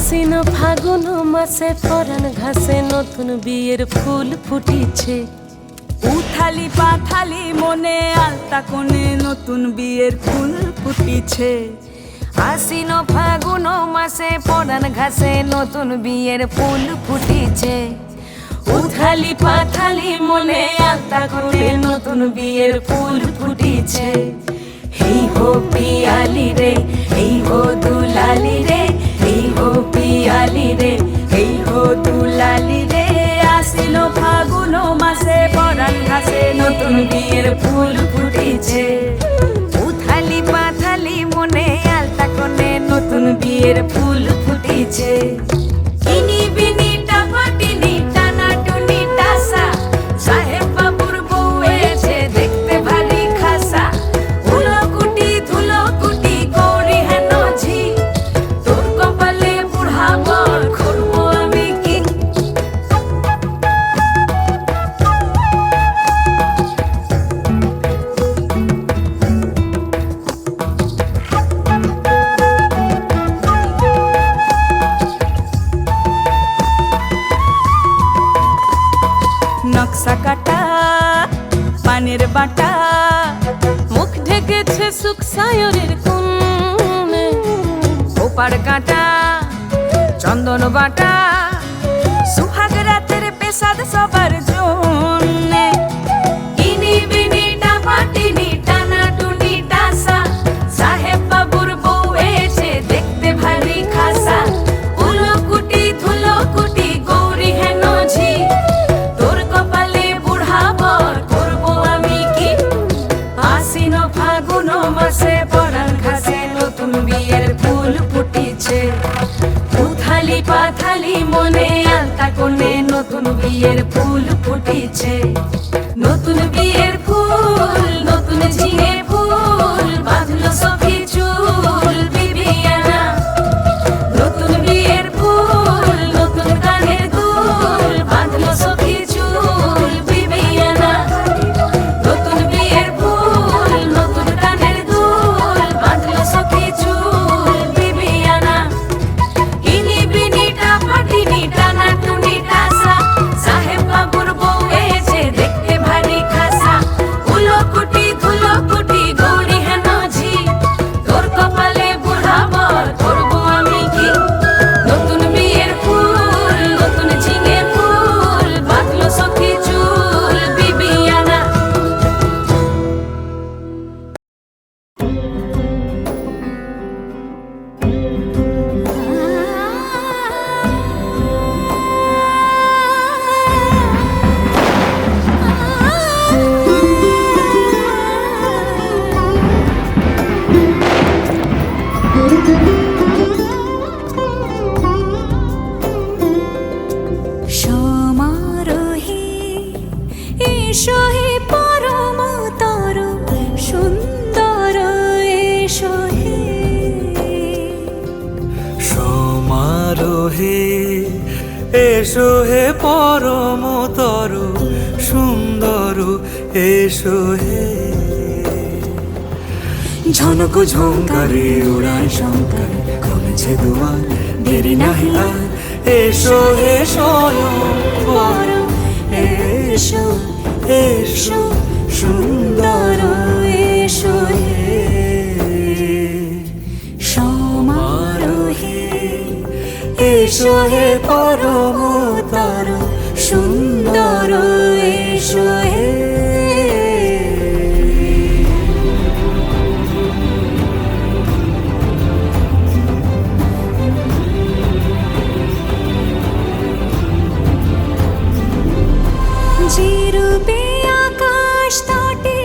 আশ্বিন ফাগুন মাসে পরাণ ঘাসে নতুন বিয়ের ফুল ফুটিছে। উথালি পাথালি মনে আলতা কোণে নতুন বিয়ের ফুল ফুটিছে। আশ্বিন ফাগুন মাসে পরাণ ঘাসে নতুন বিয়ের ফুল ফুটিছে। উথালি পাথালি মনে আলতা কোণে নতুন বিয়ের ফুল ফুটিছে। এই হো পিয়ালি রে, এই হো দুলালি রে, এই হো পিয়ালি রে, এই হো দুলালি রে। আশ্বিন ফাগুন মাসে পরাণ ঘাসে নতুন বিয়ের ফুল ফুটিছে। উথালি পাথালি মনে আলতা কোণে নতুন বিয়ের ফুল ফুটিছে। ইনি বিনি টাপাটিনি টানা টুনি টাসা, সাহেব বাবুর বউ এসে দেখতে ভারী খাসা। ধুলো কুটি গৌরী হেন ঝি, তোর কপালে বুড়া বর করবো আমি কি। নকশা কাটা পানের বাটা, মুখ ঢেকেছে সুখ সায়রের কোণে। ওপার কাটা চন্দন বাটা, সুহাগ রাতের পেশাদ সবার জন্যে। ইনি বিনি টাপাটিনি টানা টুনি টাসা, সাহেব বাবুর বউ এসে দেখতে ভারী খাসা। ধুলো কুটি গৌরী হেন ঝি, তোর কপালে বুড়া বর করবো আমি কি। আশ্বিন ফাগুন মাসে পরাণ ঘাসে নতুন বিয়ের ফুল ফুটিছে। উথালি পাথালি মনে আলতা কোণে নতুন বিয়ের ফুল ফুটিছে। নতুন বিয়ের ফুল, নতুন ঝিঙে ফুল, বাঁধলো সখী চুল বিবিয়ানা। নতুন বিয়ের ফুল, নতুন কানের দুল, বাঁধলো সখী চুল বিবিয়ানা। নতুন বিয়ের ফুল, নতুন কানের দুল, বাঁধলো সখী চুল বিবিয়ানা। ইনি বিনি টাপাটিনি টানা টুনি টাসা, সাহেব বাবুর বউ এসে দেখতে ভারী খাসা। ধুলো কুটি গৌরী হেন ঝি, তোর কপালে বুড়া বর করবো আমি কি। নতুন বিয়ের ফুল, নতুন ঝিঙে ফুল, বাঁধলো সখী চুল বিবিয়ানা। সমারোহে এসো হে পরমতর সুন্দর এসো হে। সমারোহে এসো হে পরমতর সুন্দর এসো হে। ঝনক ঝঙ্কারে উড়ায় শঙ্কর, খুলেছে দুয়ার দেরি নাহি আর। এসো হে স্বয়ং বর, এসো এসো সুন্দর এসো হে। সমারোহে এসো হে পরমতর সুন্দর এসো হে। যে রূপে আকাশ তটে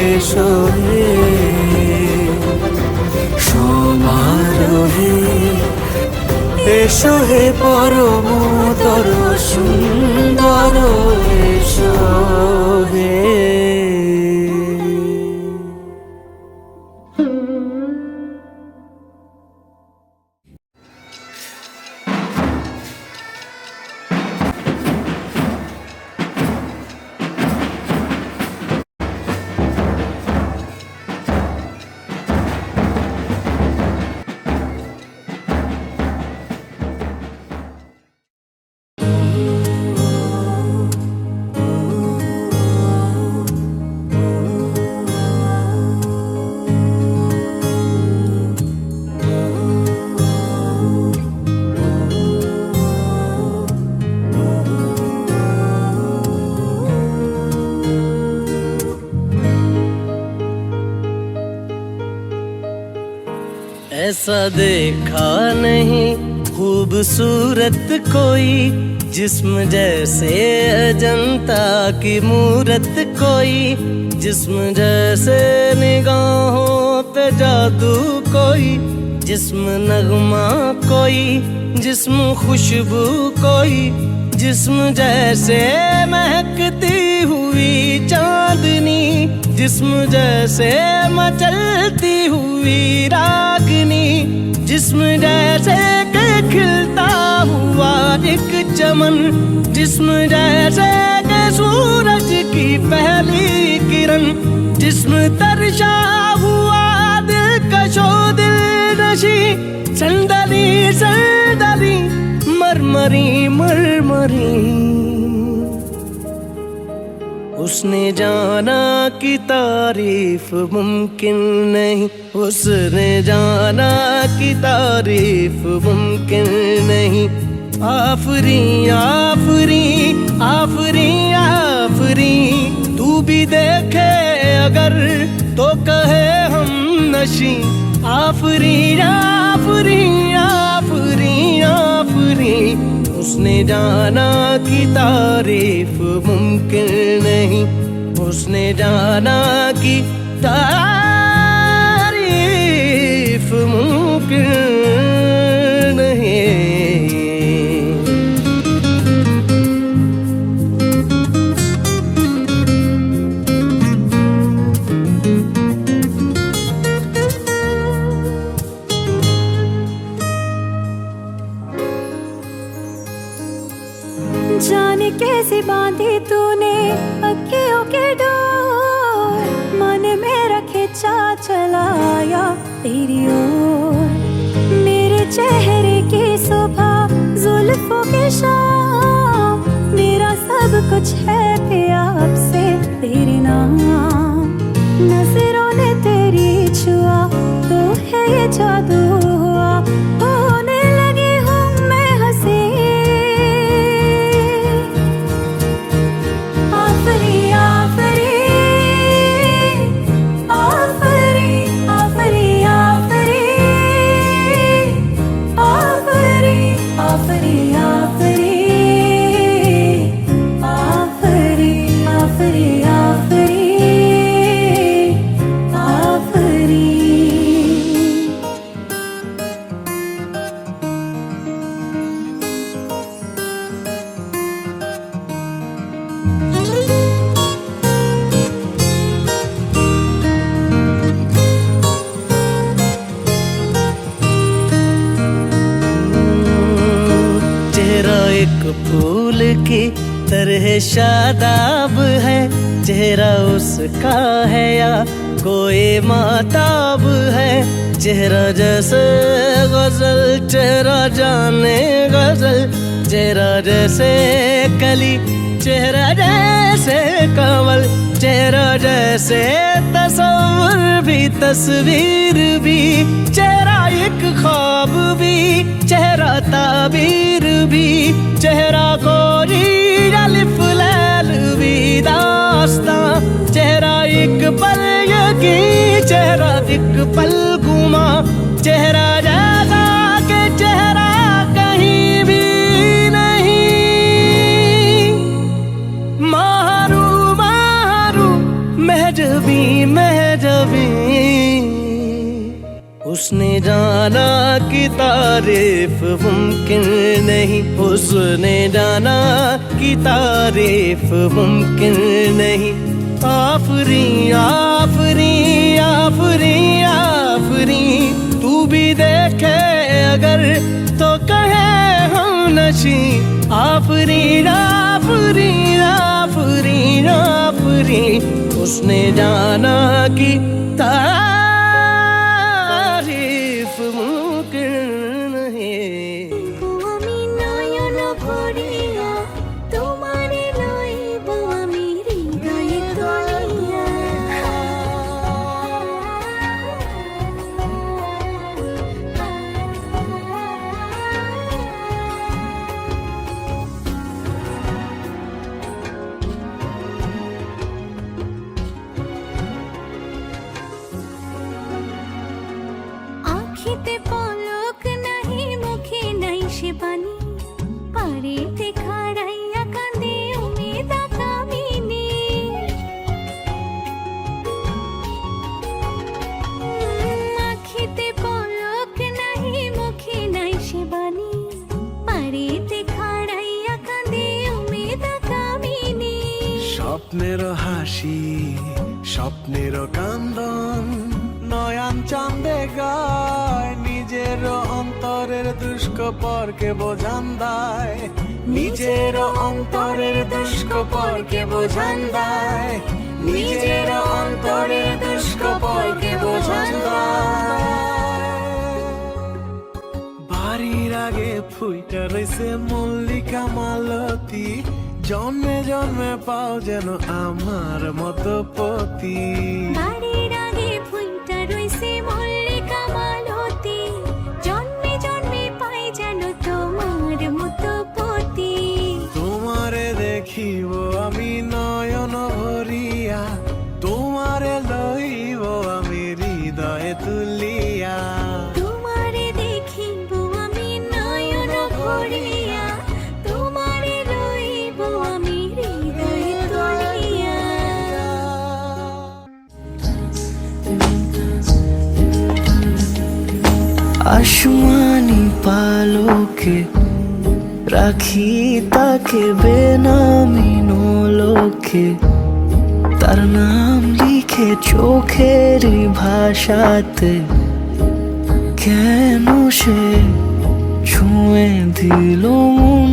এসো হে সমারোহে এসো হে পরমতর সুন্দর এসো হে। ऐसा देखा नहीं खूबसूरत कोई जिस्म जैसे अजंता की मूरत कोई जिस्म जैसे निगाहों पे जादू कोई जिस्म नगमा कोई जिस्म खुशबू कोई जिस्म जैसे महकती हुई चांदनी जिस्म जैसे मचलती हुई रागनी जिस्म जैसे के खिलता हुआ एक चमन जिस्म जैसे के सूरज की पहली किरण जिस्म तरशा हुआ दिलकशो दिल नशी संदली संदली मरमरी मरमरी उसने जाना कि तारीफ मुमकिन नहीं उसने जाना कि तारीफ मुमकिन नहीं आफरी आफरी आफरी आफरी तू भी देखे अगर तो कहे हम नशी आफरी आफरी आफरी आफरी उसने जाना कि तारीफ मुमकिन नहीं उसने जाना कि तारीफ मुमकिन नहीं। जाने कैसे बांधी तूने अखियों के डोर मन मेरा खिंचा चलाया तेरी ओर मेरे चेहरे की सुबह जुल्फों के शाम मेरा सब कुछ है प्यार से तेरे नाम नजरों ने तेरी छुआ तो है ये जादू हुआ होने लगी हूँ मैं हंसी आफरी आफरी आफरी आफरी आफरी आफरी आफरी आफरी आफरी आफरी आफरी आफरी। चेहरा एक फूल की तरह शादाब है चेहरा उसका है या कोई माताब है चेहरा जैसे गजल चेहरा जाने गजल चेहरा जैसे कली चेहरा जैसे कमल चेहरा जैसे तस्वीर भी तस्वीर भी चेहरा एक ख्वाब भी चेहरा ताबीर भी चेहरा कोरी अलिफ लैल भी दास्तां चेहरा एक पल यकीन चेहरा एक पल गुमा चेहरा जैसा के चेहरा कहीं भी नहीं मारू मारू महजब तारीफ मुमकिन नहीं, उसने जाना कि तारीफ मुमकिन नहीं। आफरी आफरी आफरी आफरी, तू भी देखे अगर तो कहे हम नशी। आफरी आफरी आफरी आफरी, उसने जाना कि तारीफ मुमकिन नहीं। আমি নয়ন ভরিয়া তোমারে লইব আমি হৃদয়ে তুলিয়া। আখিতে পলক নাহি মুখে নাই সে বাণী, পারেতে খাড়াইয়া কাঁদে উমেদা কামিনী। আখিতে পলক নাহি মুখে নাই সে বাণী, পারেতে খাড়াইয়া কাঁদে উমেদা কামিনী। স্বপ্নের হাসি স্বপ্নের কান্দন, নয়ন চাঁদে গায় নিজের অন্তরের দুষ্কপরকে বোঝান দেয়। নিজের অন্তরের দুষ্কপরকে বোঝান দেয়। নিজের অন্তরের দুষ্কপরকে বোঝান দেয়। বাড়ির আগে ফুইটা রয়েছে মল্লিকা মালতী, জন্মে জন্মে পাও যেন আমার মতো পতি। বাড়ির আগে ফুলটা রইছে মল্লিকা মালতী, জন্মে জন্মে পাই যেন তোমার মতো পতি। তোমারে দেখিব আমি নয়ন ভরিয়া, তোমারে লইব আমি হৃদয়ে তুলিয়া। তোমারে দেখিব আমি নয়ন ভরিয়া, তোমারে লইব আমি হৃদয়ে তুলিয়া। आसमानी पालोके রাখি তাকে বেনামি লোকে, তার নাম লিখে চোখের ভাষাতে। কেন সে ছুঁয়ে দিল মন,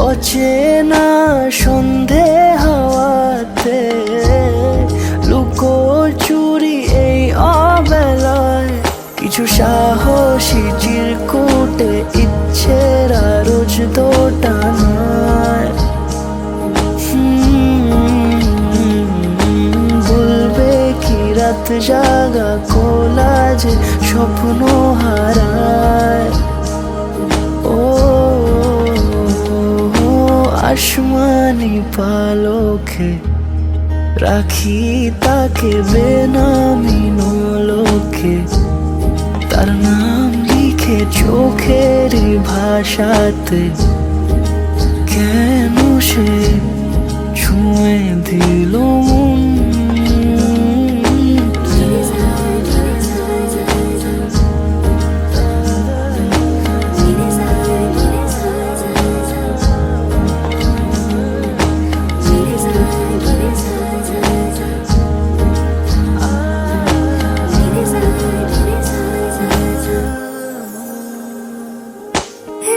অচেনা সন্ধে হাওয়াতে। লুকো চুরি এই অবেলায়, কিছু সাহসী চিরকুটে ইচ্ছেরা রোজ দোটানায়। বলবে কি রাত জাগা কোলা যে স্বপ্ন হারায়। ও আসমানি পালকে রাখি তাকে বেনামি লোকে, তার নাম লিখে চোখের ভাষাতে। কেন সে ছুঁয়ে দিল মন,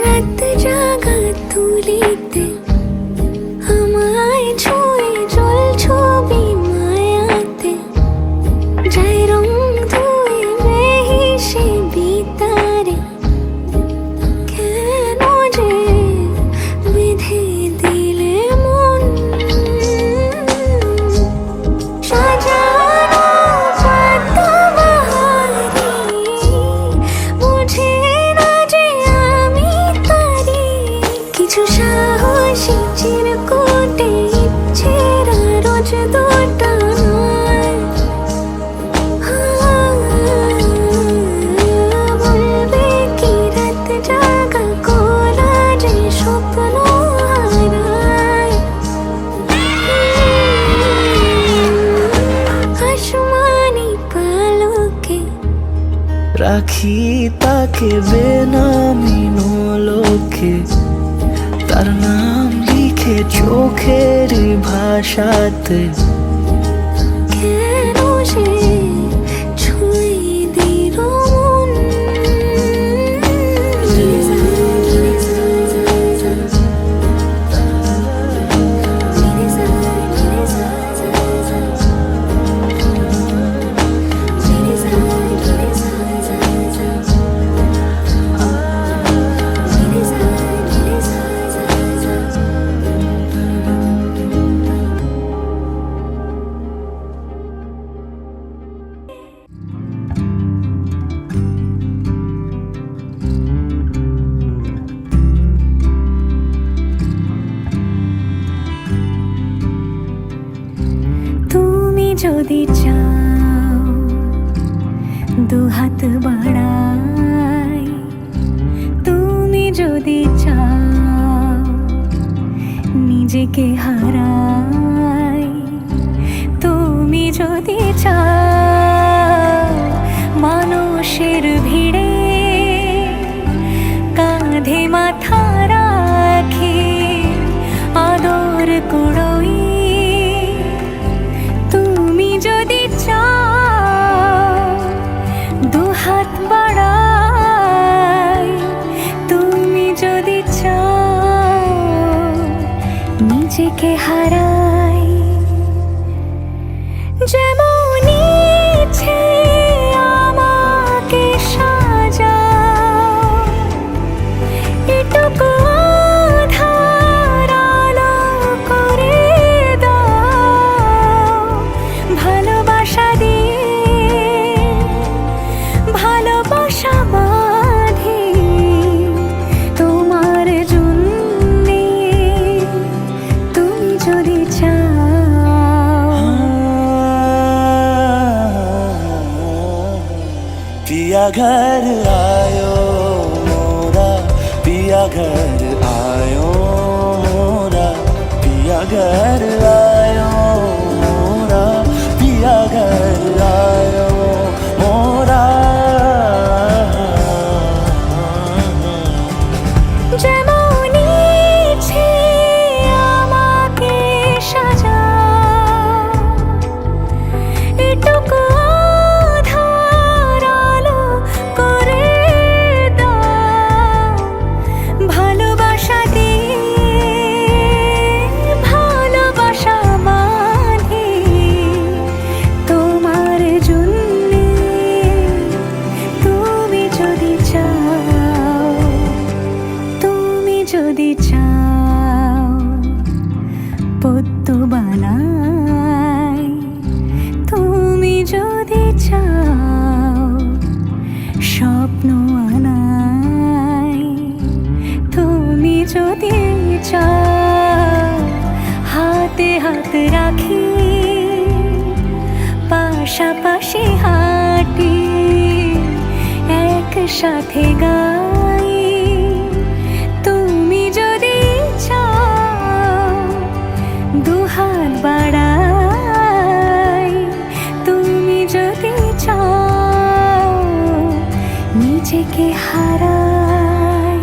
রাত জাগা তুলিতে আমায় ছুঁয়ে জল ছবি মায়াতে। যাই রং ধুয়ে বেহিসে বিতারে, কেন যে বেঁধে দিলে মন। সাজানো পাতাবাহারি, বুঝে না যে আমি তারি। কিছু রাখি তাকে বেনামি নোলকে, তার নাম লিখে চোখের ভাষাতে। কেন সে ছুঁয়ে দিল মন? তুমি যদি চাও দুহাত বাড়াই, তুমি যদি চাও নিজেকে হারাই, তুমি যদি চাও মানুষের ভিড়ে কাঁধে মাথা রাখি আদর কুড়োই, তুমি যদি চাও দুহাত বাড়াই, তুমি যদি চাও নিজেকে হারাই। যেমন ইচ্ছে আমাকে সাজাও, এটুকু আধার আলো করে দাও, ভালোবাসা দিয়ে ভালোবাসা বাঁধি তোমার জন্যে, তুমি যদি চাও। पिया घर आयो मोरा, पिया घर आयो मोरा, पिया घर आयो मोरा, पिया घर आयो मोरा। যেমন ইচ্ছে আমাকে সাজাও, এটুকু আধার আলো করে দাও, ভালোবাসা দিয়ে ভালোবাসা বাঁধি তোমার জন্যে, তুমি যদি চাও, তুমি যদি চাও পদ্ম বানাই, তুমি যদি চাও স্বপ্ন আনাই, তুমি যদি চাও হাতে হাত রাখি পাশাপাশি হাঁটি একসাথে গাই, তুমি যদি চাও দুহাত বাড়াই, তুমি যদি চাও নিজেকে হারাই।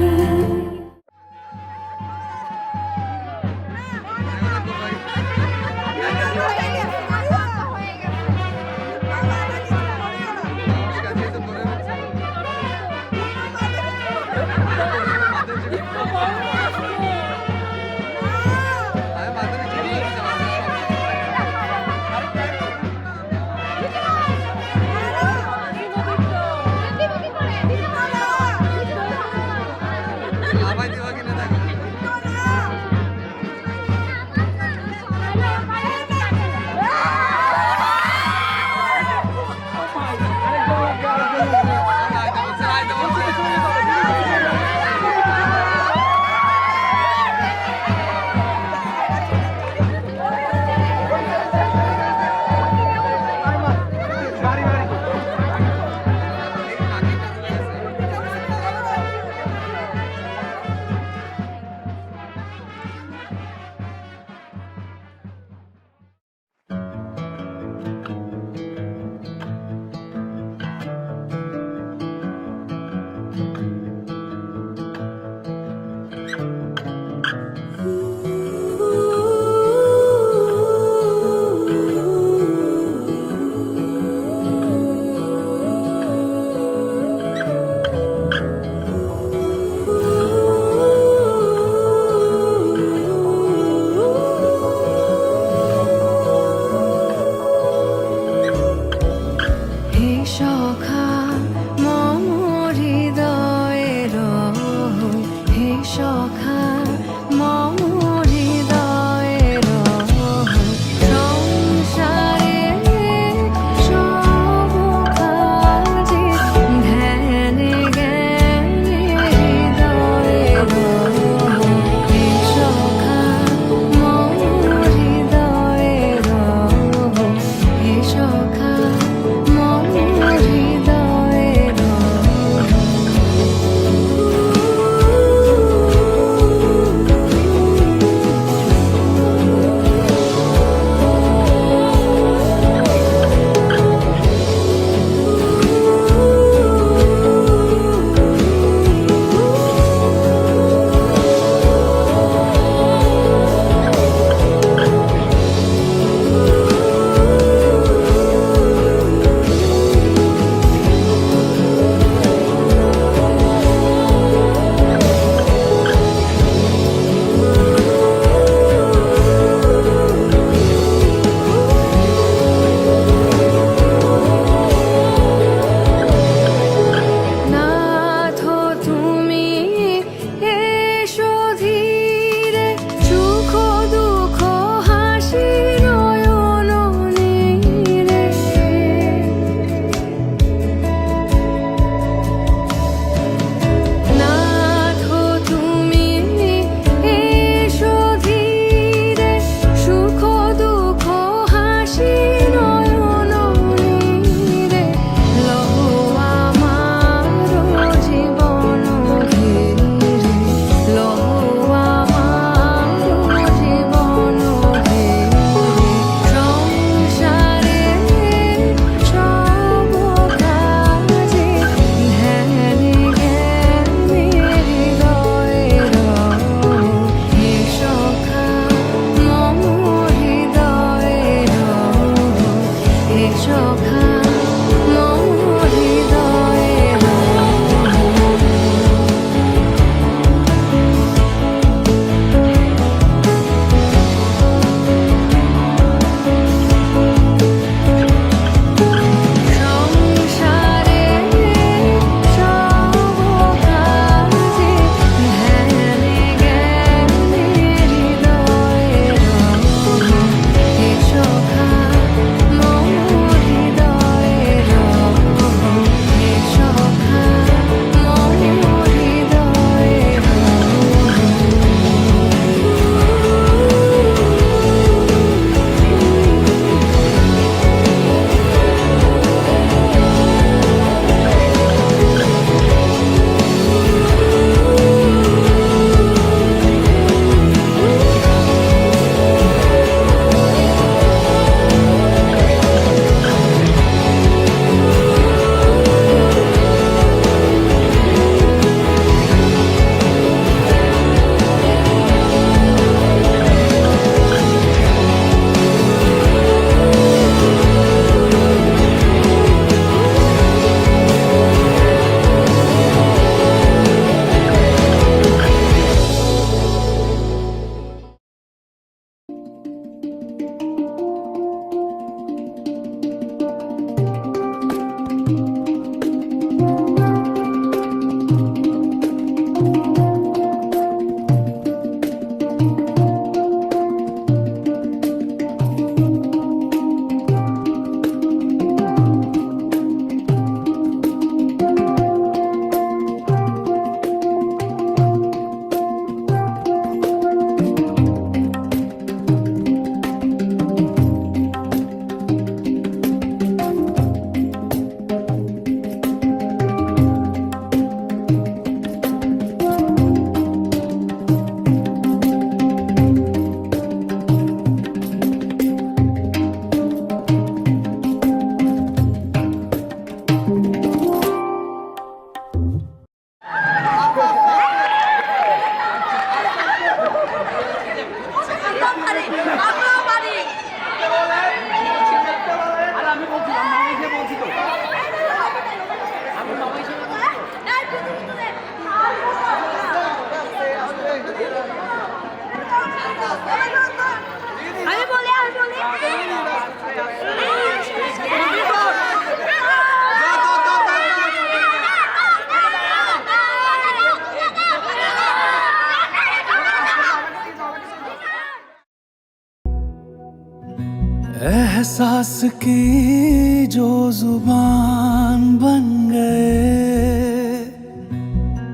एहसास की जो जुबान बन गए,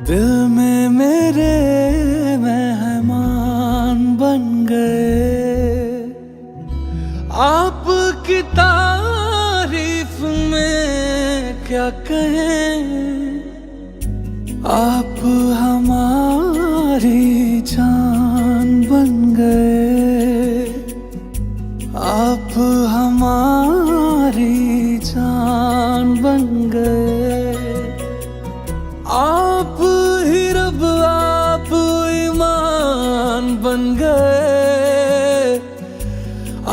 दिल में मेरे मेहमान बन गए। आपकी तारीफ में क्या कहें, आप हमारी जान बन गए, आप हमारी जान बन गए। आप ही रब, आप ईमान बन गए,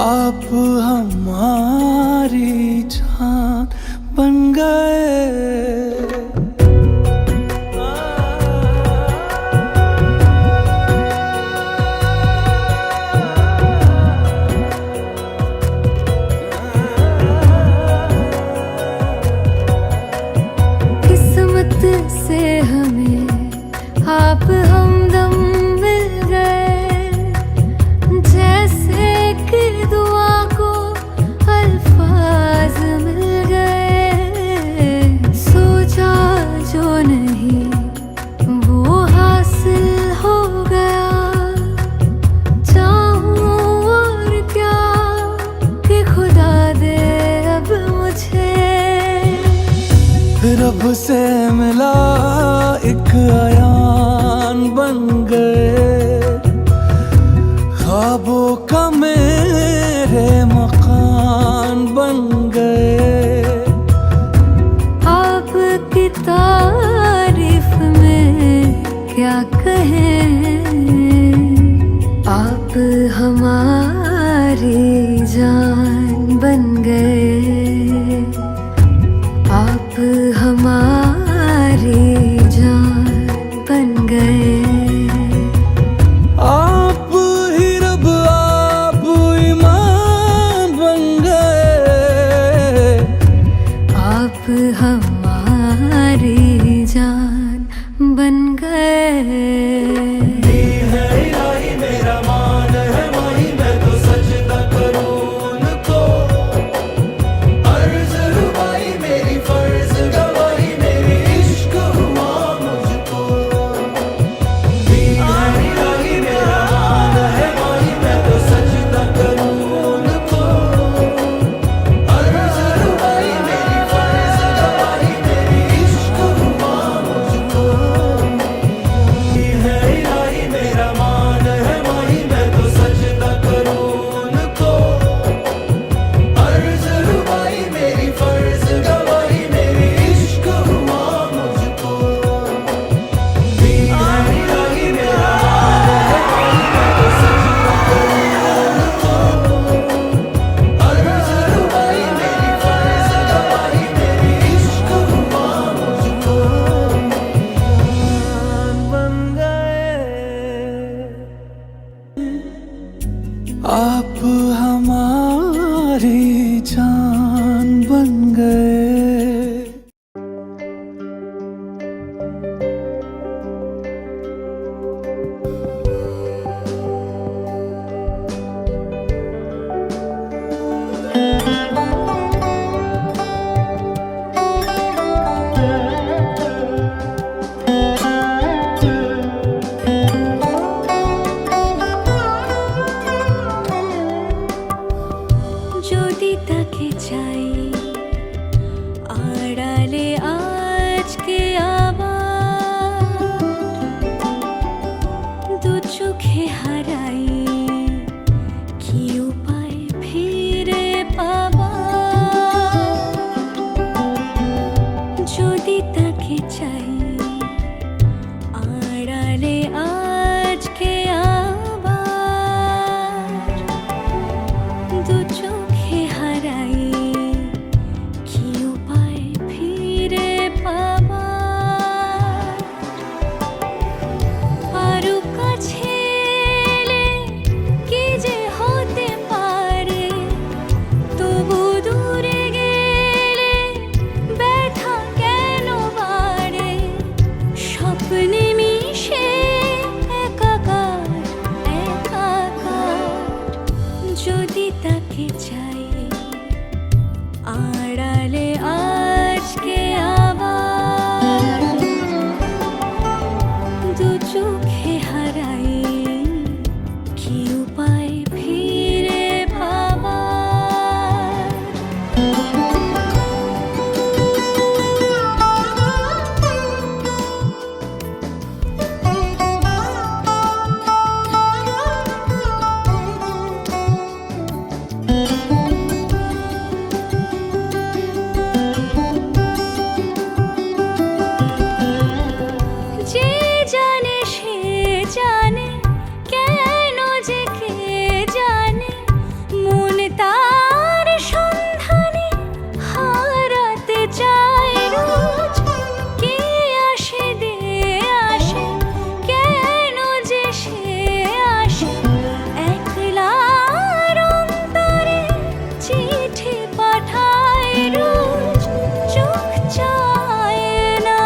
आप हमारी जान बन गए। से हमें आप हमदम मिल गए, जैसे कि दुआ को अल्फाज मिल गए। सोचा जो नहीं वो हासिल हो गया, चाहूं और क्या कि खुदा दे अब मुझे। रब से मिला एक अयान बन गए, ख्वाबों का मेरे मकान बन गए। आपकी तारीफ में क्या कहें, आप हमारी जान बन गए, आप हमारी जान बन गए। आप ही रब, आप ईमान बन गए, आप हमारी जान बन गए। मेरा मान है माही, मैं तो सजदा करूं उनको। अर्ज़ रुबाई मेरी, फर्ज गवाही मेरी, इश्क हुआ मुझको। मेरा मान है माही, मैं तो सजदा करूं उनको। अर्ज़ रुबाई मेरी, फर्ज गवाही मेरी, इश्क हुआ मुझको। চোখে হারাই কি উপায় ফিরে পাবার যে জানে সে জানে কেন যে কে জানে মন তার সন্ধানে হারাতে চায় রোজ কে আসে দে আসে কেন যে সে আসে একলার অন্তরে চিঠি পাঠায় রোজ চোখ চায় না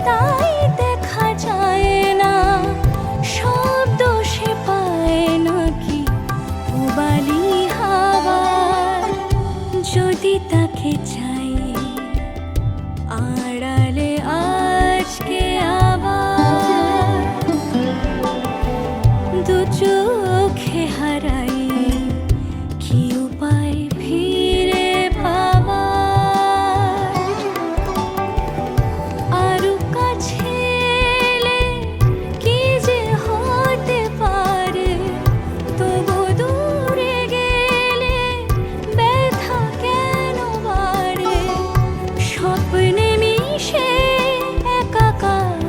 তাই দেখা যায় না শব্দ সে পায় নাকি উবালি হাওয়ার যদি তাকে চাই আড়ালে আজকে আবার দু চোখে হারাই কি উপায় ফিরে পাবার আরো কাছে এলে কি যে হতে পারে তবু দূরে গেলে ব্যথা কেন বাড়ে স্বপ্নে মিশে একাকার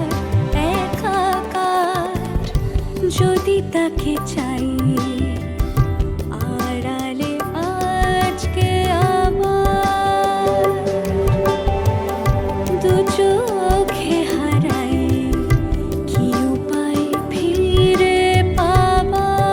একাকার যদি তাকে চাই আড়ালে আজকে আবার দু চোখে হারাই কি উপায় ফিরে পাবার